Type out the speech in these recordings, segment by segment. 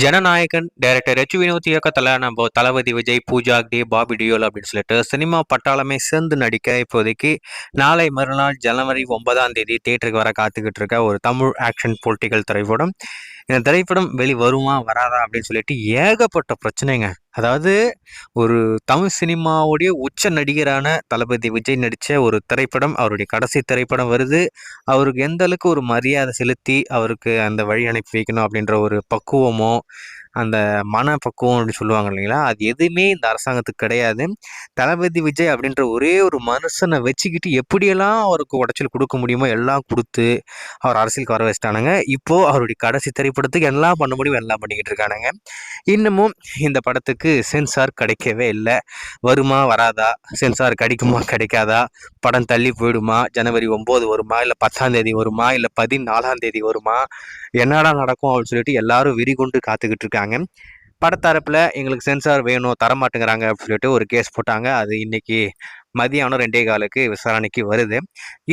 Jananayagan director H Vinod இயக்கத்தில் நம்ம தளபதி Vijay, Pooja ஆக்டே, Bobby Deol அப்படின்னு சொல்லிட்டு சினிமா பட்டாளமே சேர்ந்து நடிக்க இப்போதைக்கு நாளை மறுநாள் ஜனவரி 9ஆம் தேதி தியேட்டருக்கு வர காத்துக்கிட்டு இருக்க ஒரு தமிழ் ஆக்ஷன் பொலிட்டிக்கல் திரைப்படம். இந்த திரைப்படம் வெளி வருமா வராதா அப்படின்னு சொல்லிட்டு ஏகப்பட்ட பிரச்சனைங்க. அதாவது ஒரு தமிழ் சினிமாவுடைய உச்ச நடிகரான தளபதி விஜய் நடித்த ஒரு திரைப்படம், அவருடைய கடைசி திரைப்படம் வருது. அவருக்கு எந்த அளவுக்கு ஒரு மரியாதை செலுத்தி அவருக்கு அந்த வழி அனுப்பி வைக்கணும் அப்படின்ற ஒரு பக்குவமோ, அந்த மனப்பக்குவம் அப்படின்னு சொல்லுவாங்க இல்லைங்களா, அது எதுவுமே இந்த அரசாங்கத்துக்கு கிடையாது. தளபதி விஜய் அப்படின்ற ஒரே ஒரு மனுஷனை வச்சுக்கிட்டு எப்படியெல்லாம் அவருக்கு உடைச்சல் கொடுக்க முடியுமோ எல்லாம் கொடுத்து அவர் அரசியலுக்கு வர வச்சுட்டானுங்க. இப்போது அவருடைய கடைசி திரைப்படத்துக்கு எல்லாம் பண்ண முடியும் எல்லாம் பண்ணிக்கிட்டு இருக்கானுங்க. இன்னமும் இந்த படத்துக்கு சென்சார் கிடைக்கவே இல்லை. வருமா வராதா, சென்சார் கிடைக்குமா கிடைக்காதா, படம் தள்ளி போயிடுமா, ஜனவரி 9 வருமா, இல்லை 10ஆம் தேதி வருமா, இல்லை 14ஆம் தேதி வருமா, என்னடா நடக்கும் அப்படின்னு சொல்லிட்டு எல்லாரும் விரி கொண்டு காத்துக்கிட்டு இருக்காங்க. படத்தரப்பில் எங்களுக்கு சென்சார் வேணும் தரமாட்டேங்கிறாங்க அப்படின்னு சொல்லிட்டு ஒரு கேஸ் போட்டாங்க. அது இன்னைக்கு மதியானம் 2:15 விசாரணைக்கு வருது.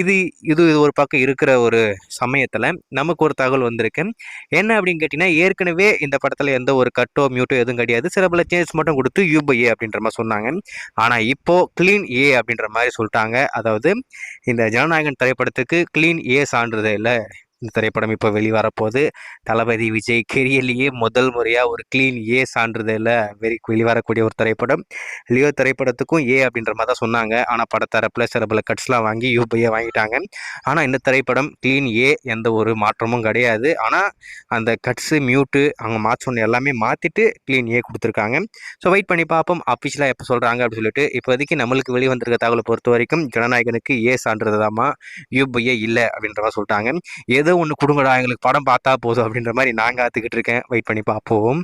இது இது ஒரு பக்கம் இருக்கிற ஒரு சமயத்தில் நமக்கு ஒரு தகவல் வந்திருக்கு. என்ன அப்படின்னு கேட்டிங்கன்னா, ஏற்கனவே இந்த படத்தில் எந்த ஒரு கட்டோ மியூட்டோ எதுவும் கிடையாது, சில பல சேஞ்ச் மட்டும் கொடுத்து யூ/ஏ அப்படின்ற மாதிரி சொன்னாங்க. ஆனால் இப்போது க்ளீன் ஏ அப்படின்ற மாதிரி சொல்லிட்டாங்க. அதாவது இந்த ஜனநாயகன் திரைப்படத்துக்கு க்ளீன் ஏ சான்றிதழ் இந்த திரைப்படம் இப்போ வெளிவரப்போகுது. தளபதி விஜய் கெரியர்லேயே முதல் முறையாக ஒரு க்ளீன் ஏ சான்றிதழில் வெளிவரக்கூடிய ஒரு திரைப்படம். லியோ திரைப்படத்துக்கும் ஏ அப்படின்ற மாதிரி தான் சொன்னாங்க. ஆனால் படத்தரப்பில் சில பல கட்ஸ்லாம் வாங்கி யூ/ஏ வாங்கிட்டாங்க. ஆனால் இந்த திரைப்படம் க்ளீன் ஏ, எந்த ஒரு மாற்றமும் கிடையாது. ஆனால் அந்த கட்ஸு மியூட்டு அவங்க மாற்றணும் எல்லாமே மாற்றிட்டு க்ளீன் ஏ கொடுத்துருக்காங்க. ஸோ வெயிட் பண்ணி பார்ப்போம் அஃபிஷியலாக எப்போ சொல்கிறாங்க அப்படின்னு சொல்லிட்டு. இப்போதைக்கு நம்மளுக்கு வெளிவந்திருக்க தகவலை பொறுத்த வரைக்கும் ஜனநாயகனுக்கு ஏ சான்றிதழாமா, யூ/ஏ இல்லை அப்படின்ற மாதிரி சொல்லிட்டாங்க. ஏதோ ஒன்று கொடுங்கடா, எங்களுக்கு படம் பார்த்தா போதும் அப்படின்ற மாதிரி நான் காத்துக்கிட்டு இருக்கேன். வெயிட் பண்ணி பார்ப்போம்.